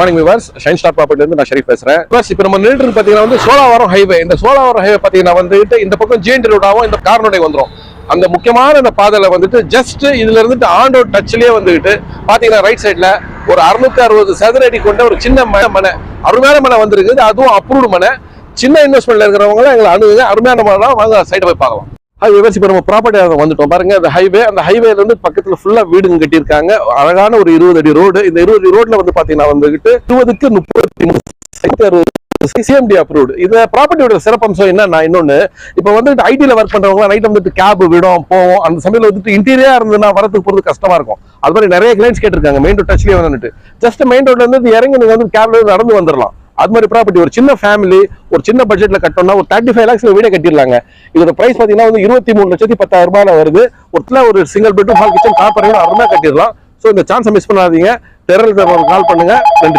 Morning viewers, shine star ப்ராப்பர்ட்டில இருந்து நான் ஷரீஃப் பேசுறேன். இப்போ நம்ம நின்றுட்டு பாத்தீங்கன்னா வந்து சோழாவரம் ஹைவே. இந்த சோழாவரம் ஹைவே பாத்தீங்கன்னா வந்துட்டு இந்த பக்கம் ஜிஎன்டி ரோடாவும் இந்த கார்னோடை வந்துடும். அந்த முக்கியமான அந்த பாதையில வந்துட்டு ஜஸ்ட் இதுல இருந்துட்டு ஆன் ரோட் டச்லயே வந்துட்டு பாத்தீங்கன்னா ரைட் சைட்ல ஒரு 660 சதுர அடி கொண்ட ஒரு சின்ன மனை, அருமையான மனை வந்திருக்குது. அதுவும் அப்ரூவ்டு மனை. சின்ன இன்வெஸ்ட்மெண்ட்ல இருக்கிறவங்க எங்களை அணுகுங்க. அருமையான மனை வாங்க, சைட்டை போய் பார்க்கலாம். இப்போ நம்ம ப்ராப்பர்ட்டி வந்துட்டோம் பாருங்க. அந்த ஹைவேல இருந்து பக்கத்துல ஃபுல்லா வீடுங்க கட்டியிருக்காங்க. அழகான ஒரு 20 அடி ரோடு. இந்த 20 அடி ரோட்ல வந்து பாத்தீங்கன்னா வந்துகிட்டு 20க்கு 33 சிஎம்டி அப்ரூவ்டு. இந்த ப்ராப்பர்ட்டியோட சிறப்பம்சம் என்னன்னா, இன்னொன்னு இப்போ வந்துட்டு ஐடில ஒர்க் பண்றவங்க நைட் வந்துட்டு கேப் விடும் போவோம். அந்த சமயத்தில் வந்துட்டு இன்டீரியரா இருந்ததுன்னா வரதுக்கு போறது கஷ்டமா இருக்கும். அது மாதிரி நிறைய கிளைண்ட்ஸ் கேட்டிருக்காங்க. மெயின் ரோட் டச்லயே வந்துட்டு ஜஸ்ட் மெயின் ரோட்ல இருந்து இறங்கி நீங்க வந்து கேப்ல நடந்து வந்துடலாம். அது மாதிரி ப்ராப்பர்ட்டி ஒரு சின்ன ஃபேமிலி ஒரு சின்ன பட்ஜெட்ல கட்டணும்னா ஒரு 35 lakhs வீடே கட்டிடலாங்க. இதோட பிரைஸ் பாத்தீங்கன்னா வந்து 23,10,000 வருது. ஒரு single bedroom hall kitchen car பண்ணி அருமையா கட்டிடலாம். ஸோ இந்த சான்ஸை மிஸ் பண்ணாதீங்க. கால் பண்ணுங்க. நன்றி.